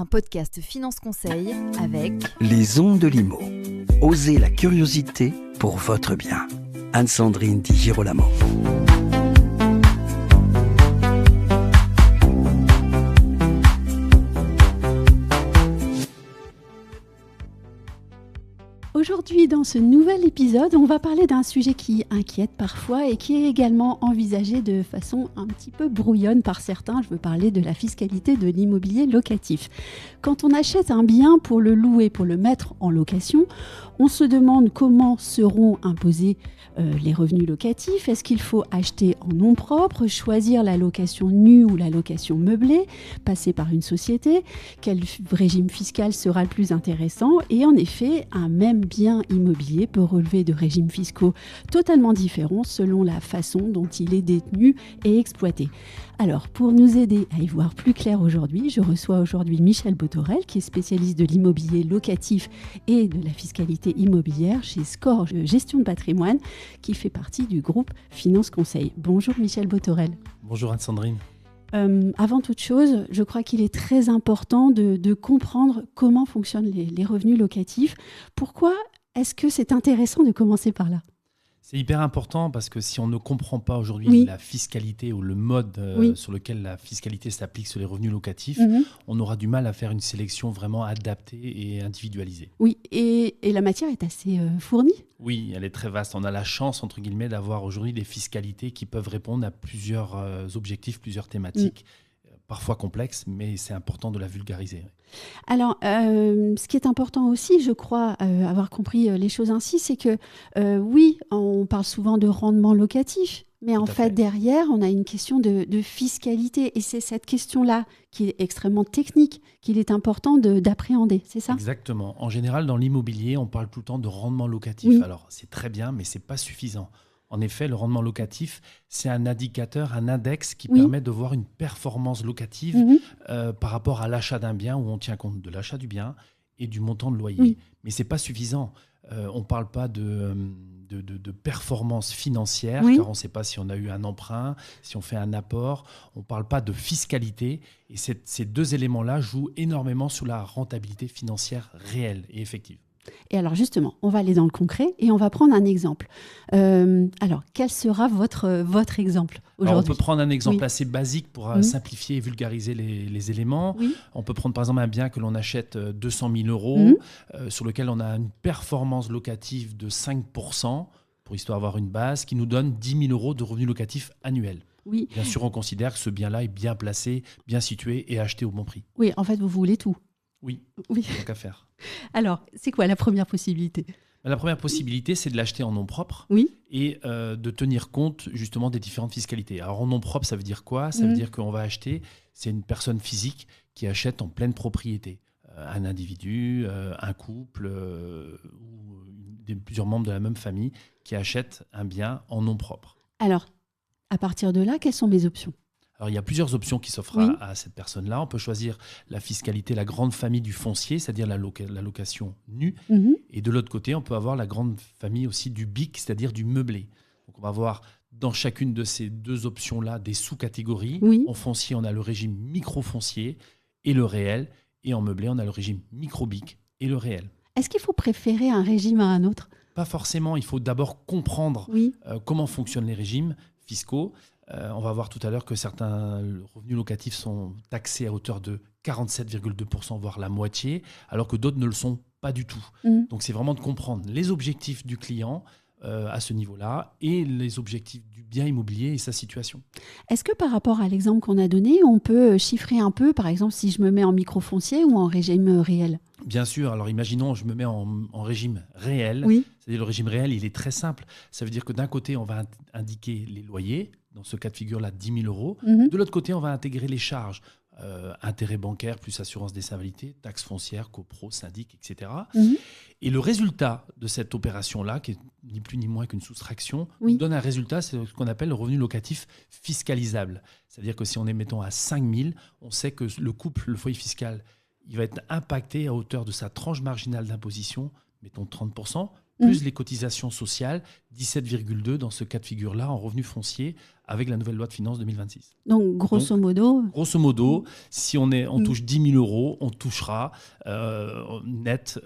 un podcast Finance Conseil avec Les ondes de l'IMO. Osez la curiosité pour votre bien. Anne-Sandrine Di Girolamo. Aujourd'hui, dans ce nouvel épisode, on va parler d'un sujet qui inquiète parfois et qui est également envisagé de façon un petit peu brouillonne par certains. Je veux parler de la fiscalité de l'immobilier locatif. Quand on achète un bien pour le louer, pour le mettre en location, on se demande comment seront imposés les revenus locatifs. Est-ce qu'il faut acheter en nom propre, choisir la location nue ou la location meublée, passer par une société? Quel régime fiscal sera le plus intéressant? Et en effet, un même bien immobilier peut relever de régimes fiscaux totalement différents selon la façon dont il est détenu et exploité. Alors, pour nous aider à y voir plus clair aujourd'hui, je reçois aujourd'hui Michel Botorel, qui est spécialiste de l'immobilier locatif et de la fiscalité immobilière chez Score Gestion de Patrimoine, qui fait partie du groupe Finance Conseil. Bonjour Michel Botorel. Bonjour Anne-Sandrine. Avant toute chose, je crois qu'il est très important de comprendre comment fonctionnent les revenus locatifs. Pourquoi est-ce que c'est intéressant de commencer par là ? C'est hyper important parce que si on ne comprend pas aujourd'hui la fiscalité ou le mode sur lequel la fiscalité s'applique sur les revenus locatifs, on aura du mal à faire une sélection vraiment adaptée et individualisée. Oui, et la matière est assez fournie. Oui, elle est très vaste. On a la chance, entre guillemets, d'avoir aujourd'hui des fiscalités qui peuvent répondre à plusieurs objectifs, plusieurs thématiques. Parfois complexe, mais c'est important de la vulgariser. Alors, ce qui est important aussi, je crois, avoir compris les choses ainsi, c'est que oui, on parle souvent de rendement locatif, mais en fait, derrière, on a une question de fiscalité. Et c'est cette question-là qui est extrêmement technique, qu'il est important d'appréhender, c'est ça ? Exactement. En général, dans l'immobilier, on parle tout le temps de rendement locatif. Oui. Alors, c'est très bien, mais ce n'est pas suffisant. En effet, le rendement locatif, c'est un indicateur, un index qui permet de voir une performance locative par rapport à l'achat d'un bien, où on tient compte de l'achat du bien et du montant de loyer. Oui. Mais ce n'est pas suffisant. On ne parle pas de performance financière, car on ne sait pas si on a eu un emprunt, si on fait un apport. On ne parle pas de fiscalité. Et ces deux éléments-là jouent énormément sur la rentabilité financière réelle et effective. Et alors justement, on va aller dans le concret et on va prendre un exemple. Alors, quel sera votre exemple aujourd'hui ? Alors, on peut prendre un exemple assez basique pour simplifier et vulgariser les éléments. Oui. On peut prendre par exemple un bien que l'on achète 200 000 euros, sur lequel on a une performance locative de 5%, pour histoire d'avoir une base, qui nous donne 10 000 euros de revenus locatifs annuels. Oui. Bien sûr, on considère que ce bien-là est bien placé, bien situé et acheté au bon prix. Oui, en fait, vous voulez tout. Oui, tant qu'à faire. Alors, c'est quoi la première possibilité ? La première possibilité, c'est de l'acheter en nom propre et de tenir compte justement des différentes fiscalités. Alors en nom propre, ça veut dire quoi ? Ça veut dire qu'on va acheter, c'est une personne physique qui achète en pleine propriété. Un individu, un couple ou plusieurs membres de la même famille qui achètent un bien en nom propre. Alors, à partir de là, quelles sont mes options ? Alors, il y a plusieurs options qui s'offrent à cette personne-là. On peut choisir la fiscalité, la grande famille du foncier, c'est-à-dire la location nue. Et de l'autre côté, on peut avoir la grande famille aussi du BIC, c'est-à-dire du meublé. Donc, on va avoir dans chacune de ces deux options-là des sous-catégories. En foncier, on a le régime micro-foncier et le réel. Et en meublé, on a le régime micro-BIC et le réel. Est-ce qu'il faut préférer un régime à un autre ? Pas forcément. Il faut d'abord comprendre comment fonctionnent les régimes fiscaux. On va voir tout à l'heure que certains revenus locatifs sont taxés à hauteur de 47,2%, voire la moitié, alors que d'autres ne le sont pas du tout. Donc c'est vraiment de comprendre les objectifs du client à ce niveau-là et les objectifs du bien immobilier et sa situation. Est-ce que par rapport à l'exemple qu'on a donné, on peut chiffrer un peu, par exemple, si je me mets en microfoncier ou en régime réel ? Bien sûr. Alors imaginons, je me mets en régime réel. C'est-à-dire le régime réel, il est très simple. Ça veut dire que d'un côté, on va indiquer les loyers, dans ce cas de figure-là, 10 000 euros. De l'autre côté, on va intégrer les charges. Intérêts bancaires, plus assurance des invalidités, taxes foncières, copro, syndic, etc. Et le résultat de cette opération-là, qui est ni plus ni moins qu'une soustraction, nous donne un résultat, c'est ce qu'on appelle le revenu locatif fiscalisable. C'est-à-dire que si on est, mettons, à 5 000, on sait que le couple, le foyer fiscal, il va être impacté à hauteur de sa tranche marginale d'imposition, mettons 30%, plus les cotisations sociales, 17,2 dans ce cas de figure-là, en revenu foncier, avec la nouvelle loi de finances 2026. Donc, grosso modo, si on touche 10 000 euros, on touchera net,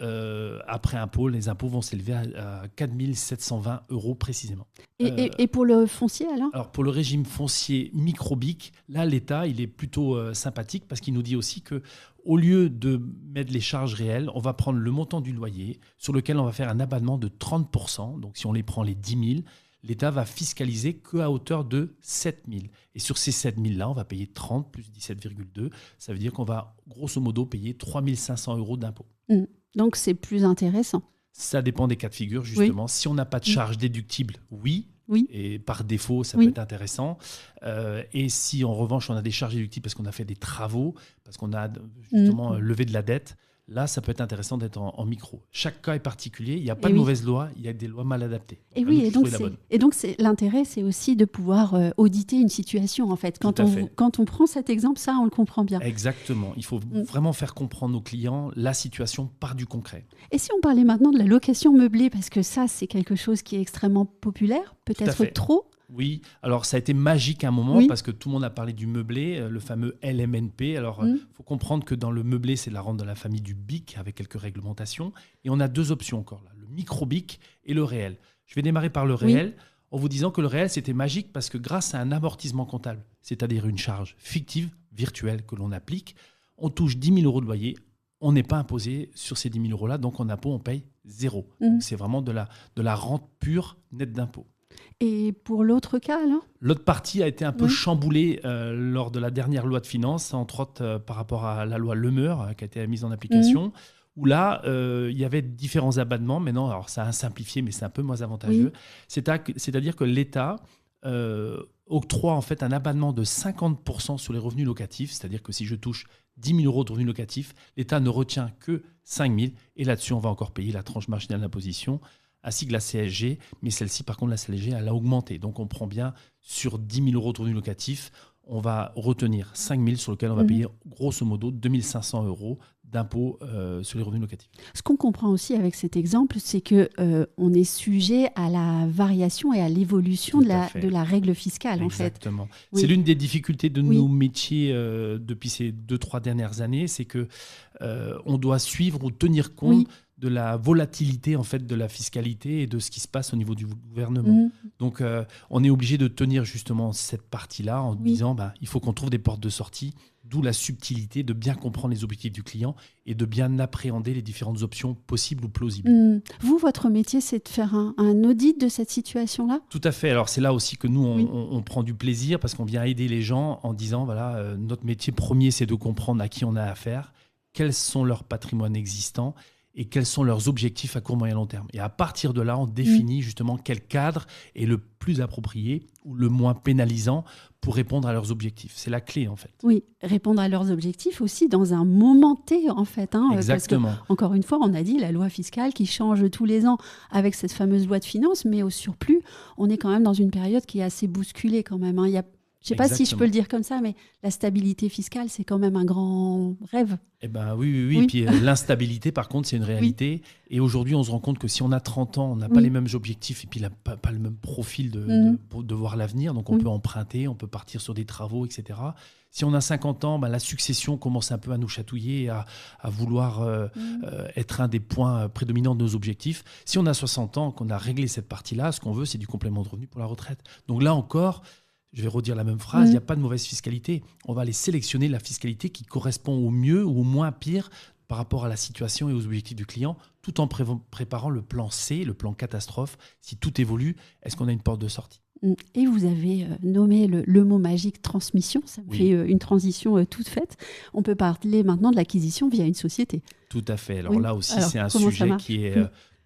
après impôt, les impôts vont s'élever à 4 720 euros précisément. Et pour le foncier, alors ? Alors, pour le régime foncier micro-BIC, là, l'État, il est plutôt sympathique parce qu'il nous dit aussi que au lieu de mettre les charges réelles, on va prendre le montant du loyer sur lequel on va faire un abattement de 30%. Donc, si on les prend les 10 000, l'État va fiscaliser qu'à hauteur de 7 000. Et sur ces 7 000-là, on va payer 30 plus 17,2. Ça veut dire qu'on va, grosso modo, payer 3 500 euros d'impôt. Donc, c'est plus intéressant. Ça dépend des cas de figure, justement. Oui. Si on n'a pas de charge déductible, oui. Et par défaut, ça peut être intéressant. Et si, en revanche, on a des charges déductibles parce qu'on a fait des travaux, parce qu'on a justement levé de la dette, là, ça peut être intéressant d'être en micro. Chaque cas est particulier. Il n'y a pas de mauvaise loi. Il y a des lois mal adaptées. Donc, l'intérêt, c'est aussi de pouvoir auditer une situation, en fait. Quand on prend cet exemple, ça, on le comprend bien. Exactement. Il faut vraiment faire comprendre aux clients la situation par du concret. Et si on parlait maintenant de la location meublée, parce que ça, c'est quelque chose qui est extrêmement populaire, peut-être trop. Oui, alors ça a été magique à un moment parce que tout le monde a parlé du meublé, le fameux LMNP. Alors, il faut comprendre que dans le meublé, c'est la rente de la famille du BIC avec quelques réglementations. Et on a deux options encore là, le micro-BIC et le réel. Je vais démarrer par le réel en vous disant que le réel, c'était magique parce que grâce à un amortissement comptable, c'est-à-dire une charge fictive, virtuelle que l'on applique, on touche 10 000 euros de loyer. On n'est pas imposé sur ces 10 000 euros-là, donc en impôt, on paye 0. Donc, c'est vraiment de la rente pure nette d'impôt. Et pour l'autre cas, alors ? L'autre partie a été un peu chamboulée lors de la dernière loi de finances, entre autres par rapport à la loi Lemeur qui a été mise en application, où là, il y avait différents abattements. Mais non, alors ça a simplifié, mais c'est un peu moins avantageux. C'est-à-dire que l'État octroie en fait un abattement de 50% sur les revenus locatifs. C'est-à-dire que si je touche 10 000 euros de revenus locatifs, l'État ne retient que 5 000. Et là-dessus, on va encore payer la tranche marginale d'imposition, ainsi que la CSG, mais celle-ci, par contre, la CSG, elle a augmenté. Donc, on prend bien sur 10 000 euros de revenus locatifs, on va retenir 5 000 sur lequel on va payer, grosso modo, 2 500 euros d'impôt sur les revenus locatifs. Ce qu'on comprend aussi avec cet exemple, c'est qu'on est sujet à la variation et à l'évolution de la règle fiscale, en fait. Exactement. C'est l'une des difficultés de nos métiers depuis ces 2-3 dernières années, c'est qu'on doit suivre ou tenir compte de la volatilité en fait de la fiscalité et de ce qui se passe au niveau du gouvernement. Donc on est obligé de tenir justement cette partie-là en disant il faut qu'on trouve des portes de sortie, d'où la subtilité de bien comprendre les objectifs du client et de bien appréhender les différentes options possibles ou plausibles. Vous, votre métier, c'est de faire un audit de cette situation-là ? Tout à fait. Alors c'est là aussi que nous, on prend du plaisir parce qu'on vient aider les gens en disant notre métier premier, c'est de comprendre à qui on a affaire, quels sont leurs patrimoines existants et quels sont leurs objectifs à court, moyen, long terme. Et à partir de là, on définit justement quel cadre est le plus approprié ou le moins pénalisant pour répondre à leurs objectifs. C'est la clé, en fait. Oui, répondre à leurs objectifs aussi dans un moment T, en fait. Exactement. Parce que, encore une fois, on a dit la loi fiscale qui change tous les ans avec cette fameuse loi de finances, mais au surplus, on est quand même dans une période qui est assez bousculée quand même. Il y a Je ne sais pas si je peux le dire comme ça, mais la stabilité fiscale, c'est quand même un grand rêve. Eh ben, oui. Et puis l'instabilité, par contre, c'est une réalité. Et aujourd'hui, on se rend compte que si on a 30 ans, on n'a pas les mêmes objectifs et puis pas le même profil de voir l'avenir. Donc, on peut emprunter, on peut partir sur des travaux, etc. Si on a 50 ans, la succession commence un peu à nous chatouiller, à vouloir être un des points prédominants de nos objectifs. Si on a 60 ans, qu'on a réglé cette partie-là, ce qu'on veut, c'est du complément de revenu pour la retraite. Donc là encore, je vais redire la même phrase, il n'y a pas de mauvaise fiscalité. On va aller sélectionner la fiscalité qui correspond au mieux ou au moins pire par rapport à la situation et aux objectifs du client, tout en préparant le plan C, le plan catastrophe. Si tout évolue, est-ce qu'on a une porte de sortie ? Et vous avez nommé le mot magique transmission, ça me fait une transition toute faite. On peut parler maintenant de l'acquisition via une société. Tout à fait. Alors là aussi, c'est un sujet qui est...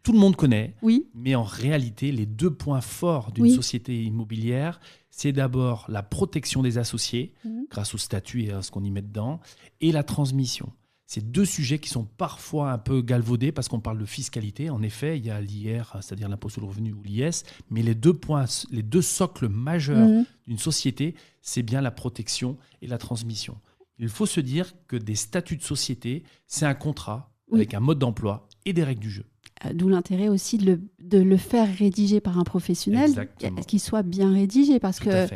tout le monde connaît, mais en réalité, les deux points forts d'une société immobilière, c'est d'abord la protection des associés, grâce au statut et à ce qu'on y met dedans, et la transmission. C'est deux sujets qui sont parfois un peu galvaudés parce qu'on parle de fiscalité. En effet, il y a l'IR, c'est-à-dire l'impôt sur le revenu ou l'IS, mais les deux socles majeurs d'une société, c'est bien la protection et la transmission. Il faut se dire que des statuts de société, c'est un contrat avec un mode d'emploi et des règles du jeu. D'où l'intérêt aussi de le faire rédiger par un professionnel, qu'il soit bien rédigé, parce que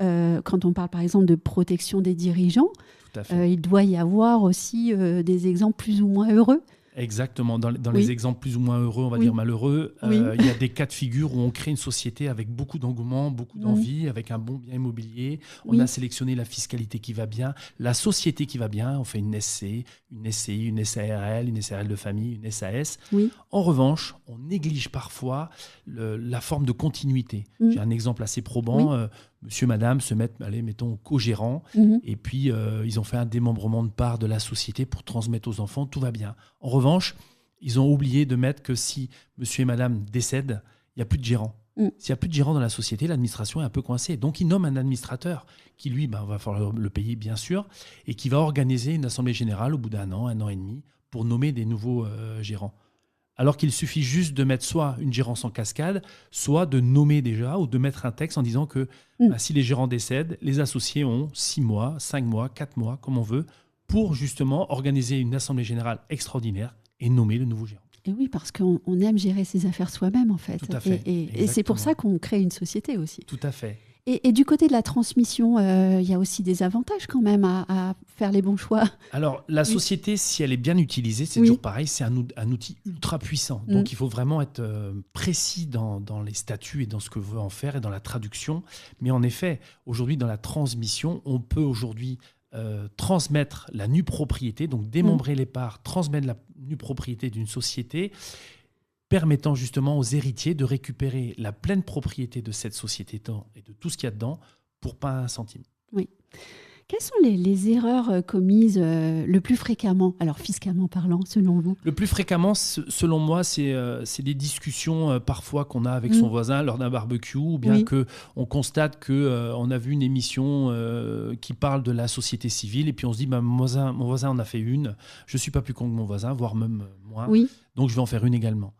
quand on parle par exemple de protection des dirigeants, il doit y avoir aussi des exemples plus ou moins heureux. Exactement. Dans les exemples plus ou moins heureux, on va dire malheureux, il y a des cas de figure où on crée une société avec beaucoup d'engouement, beaucoup d'envie, avec un bon bien immobilier. On a sélectionné la fiscalité qui va bien, la société qui va bien. On fait une SC, une SCI, une SARL, une SARL de famille, une SAS. En revanche, on néglige parfois la forme de continuité. J'ai un exemple assez probant. Monsieur, madame se mettent, mettons, co-gérants, et puis ils ont fait un démembrement de part de la société pour transmettre aux enfants, tout va bien. En revanche, ils ont oublié de mettre que si monsieur et madame décèdent, il n'y a plus de gérant. S'il n'y a plus de gérant dans la société, l'administration est un peu coincée. Donc, ils nomment un administrateur qui, lui, va falloir le payer, bien sûr, et qui va organiser une assemblée générale au bout d'un an et demi, pour nommer des nouveaux gérants. Alors qu'il suffit juste de mettre soit une gérance en cascade, soit de nommer déjà ou de mettre un texte en disant que si les gérants décèdent, les associés ont 6 mois, 5 mois, 4 mois, comme on veut, pour justement organiser une assemblée générale extraordinaire et nommer le nouveau gérant. Et oui, parce qu'on aime gérer ses affaires soi-même, en fait. Tout à fait. Et c'est pour ça qu'on crée une société aussi. Tout à fait. Et du côté de la transmission, il y a aussi des avantages quand même à faire les bons choix. Alors, la société, si elle est bien utilisée, c'est toujours pareil, c'est un outil ultra puissant. Donc, il faut vraiment être précis dans les statuts et dans ce que veut en faire et dans la traduction. Mais en effet, aujourd'hui, dans la transmission, on peut aujourd'hui transmettre la nue propriété, donc démembrer les parts, transmettre la nue propriété d'une société, permettant justement aux héritiers de récupérer la pleine propriété de cette société et de tout ce qu'il y a dedans pour pas un centime. Oui. Quelles sont les erreurs commises le plus fréquemment, alors fiscalement parlant, selon vous ? Le plus fréquemment, selon moi, c'est des discussions parfois qu'on a avec son voisin lors d'un barbecue, ou bien qu'on constate qu'on a vu une émission qui parle de la société civile, et puis on se dit, mon voisin en a fait une, je ne suis pas plus con que mon voisin, voire même moins, donc je vais en faire une également.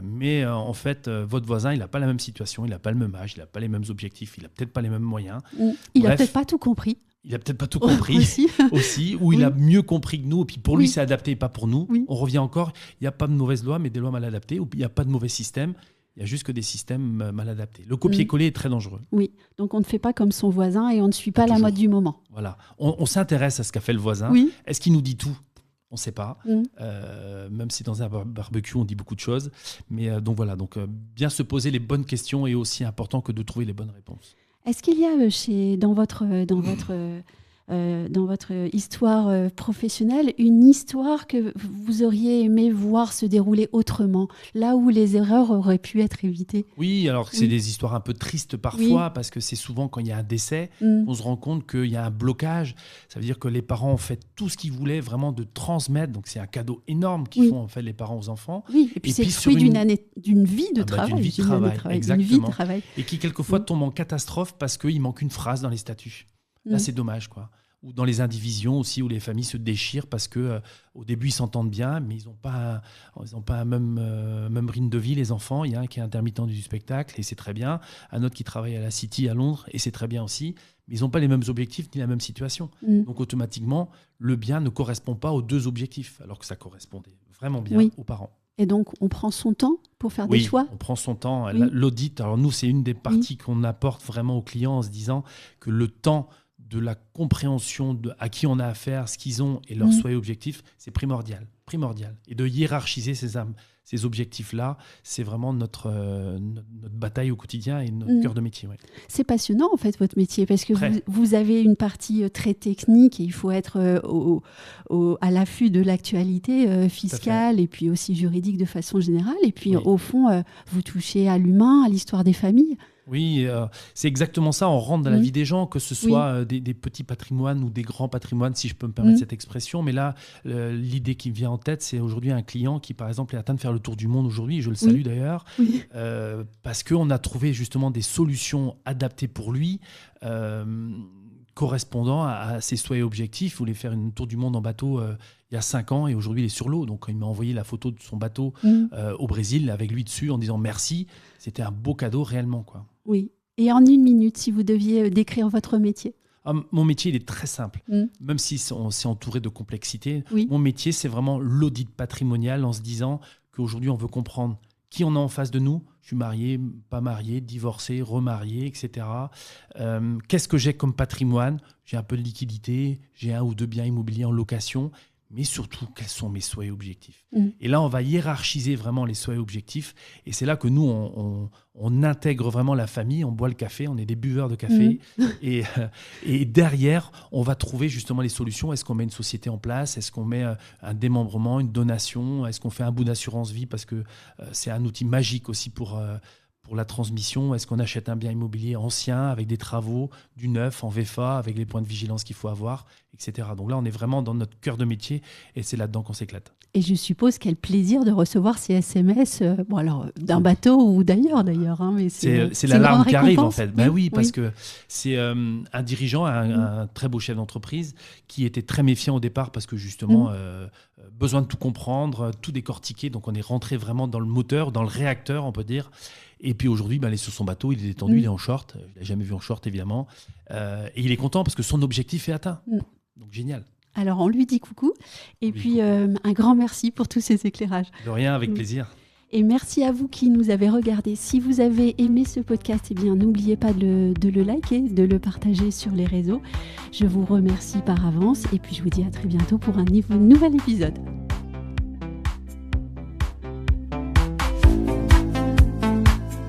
Mais en fait, votre voisin, il n'a pas la même situation, il n'a pas le même âge, il n'a pas les mêmes objectifs, il n'a peut-être pas les mêmes moyens. Il n'a peut-être pas tout compris. Il n'a peut-être pas tout compris aussi, ou il a mieux compris que nous, et puis pour lui, c'est adapté et pas pour nous. On revient encore, il n'y a pas de mauvaises lois, mais des lois mal adaptées, ou il n'y a pas de mauvais système, il y a juste que des systèmes mal adaptés. Le copier-coller est très dangereux. Oui, donc on ne fait pas comme son voisin et on ne suit pas la mode du moment. Voilà, on s'intéresse à ce qu'a fait le voisin. Est-ce qu'il nous dit tout ? On ne sait pas, même si dans un barbecue, on dit beaucoup de choses. Mais donc voilà, bien se poser les bonnes questions est aussi important que de trouver les bonnes réponses. Est-ce qu'il y a dans votre histoire professionnelle une histoire que vous auriez aimé voir se dérouler autrement, là où les erreurs auraient pu être évitées ? Oui, alors c'est des histoires un peu tristes parfois, parce que c'est souvent quand il y a un décès, on se rend compte qu'il y a un blocage. Ça veut dire que les parents ont fait tout ce qu'ils voulaient vraiment de transmettre. Donc c'est un cadeau énorme qu'ils font en fait les parents aux enfants. Oui, et puis c'est le fruit d'une vie de travail. D'une vie de travail, exactement. Et qui quelquefois tombe en catastrophe parce qu'il manque une phrase dans les statuts. Là, c'est dommage, quoi. Ou dans les indivisions aussi, où les familles se déchirent parce que au début, ils s'entendent bien, mais ils n'ont pas un même rythme de vie, les enfants. Il y a un qui est intermittent du spectacle, et c'est très bien. Un autre qui travaille à la City, à Londres, et c'est très bien aussi. Mais ils n'ont pas les mêmes objectifs ni la même situation. Donc, automatiquement, le bien ne correspond pas aux deux objectifs, alors que ça correspondait vraiment bien aux parents. Et donc, on prend son temps pour faire des choix ? On prend son temps. L'audit, alors nous, c'est une des parties qu'on apporte vraiment aux clients en se disant que le temps de la compréhension à qui on a affaire, ce qu'ils ont et leurs souhaits et objectifs, c'est primordial. Et de hiérarchiser ces objectifs-là, c'est vraiment notre bataille au quotidien et notre cœur de métier. Ouais. C'est passionnant, en fait, votre métier, parce que vous avez une partie très technique et il faut être à l'affût de l'actualité fiscale et puis aussi juridique de façon générale. Et puis, au fond, vous touchez à l'humain, à l'histoire des familles. Oui, c'est exactement ça. On rentre dans la vie des gens, que ce soit des petits patrimoines ou des grands patrimoines, si je peux me permettre cette expression. Mais là, l'idée qui me vient en tête, c'est aujourd'hui un client qui, par exemple, est atteint de faire le tour du monde aujourd'hui. Je le salue d'ailleurs, parce qu'on a trouvé justement des solutions adaptées pour lui, correspondant à ses souhaits et objectifs. Il voulait faire une tour du monde en bateau il y a 5 ans et aujourd'hui il est sur l'eau. Donc il m'a envoyé la photo de son bateau au Brésil avec lui dessus en disant merci. C'était un beau cadeau réellement, quoi. Oui. Et en 1 minute, si vous deviez décrire votre métier ? Mon métier, il est très simple. Même si on s'est entouré de complexité, mon métier, c'est vraiment l'audit patrimonial en se disant qu'aujourd'hui, on veut comprendre qui on a en face de nous. Je suis marié, pas marié, divorcé, remarié, etc. Qu'est-ce que j'ai comme patrimoine ? J'ai un peu de liquidité, j'ai 1 ou 2 biens immobiliers en location, mais surtout, quels sont mes souhaits et objectifs ? Et là, on va hiérarchiser vraiment les souhaits et objectifs. Et c'est là que nous, on intègre vraiment la famille, on boit le café, on est des buveurs de café. Et derrière, on va trouver justement les solutions. Est-ce qu'on met une société en place ? Est-ce qu'on met un démembrement, une donation ? Est-ce qu'on fait un bout d'assurance vie ? Parce que c'est un outil magique aussi pour la transmission. Est-ce qu'on achète un bien immobilier ancien avec des travaux, du neuf en VFA, avec les points de vigilance qu'il faut avoir, etc. Donc là, on est vraiment dans notre cœur de métier et c'est là-dedans qu'on s'éclate. Et je suppose quel plaisir de recevoir ces SMS, d'un bateau ou d'ailleurs, hein, mais c'est l'alarme qui arrive en fait. Oui, parce que c'est un dirigeant, Mm. un très beau chef d'entreprise qui était très méfiant au départ parce que justement, besoin de tout comprendre, tout décortiquer. Donc on est rentré vraiment dans le moteur, dans le réacteur, on peut dire. Et puis aujourd'hui, il est sur son bateau, il est détendu, il est en short. Je ne l'ai jamais vu en short, évidemment. Et il est content parce que son objectif est atteint. Donc génial. Alors, on lui dit coucou. Et puis, un grand merci pour tous ces éclairages. De rien, avec plaisir. Et merci à vous qui nous avez regardés. Si vous avez aimé ce podcast, n'oubliez pas de le liker, de le partager sur les réseaux. Je vous remercie par avance. Et puis, je vous dis à très bientôt pour un nouvel épisode.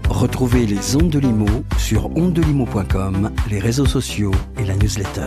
Retrouvez les Ondes de Limo sur ondedelimo.com, les réseaux sociaux et la newsletter.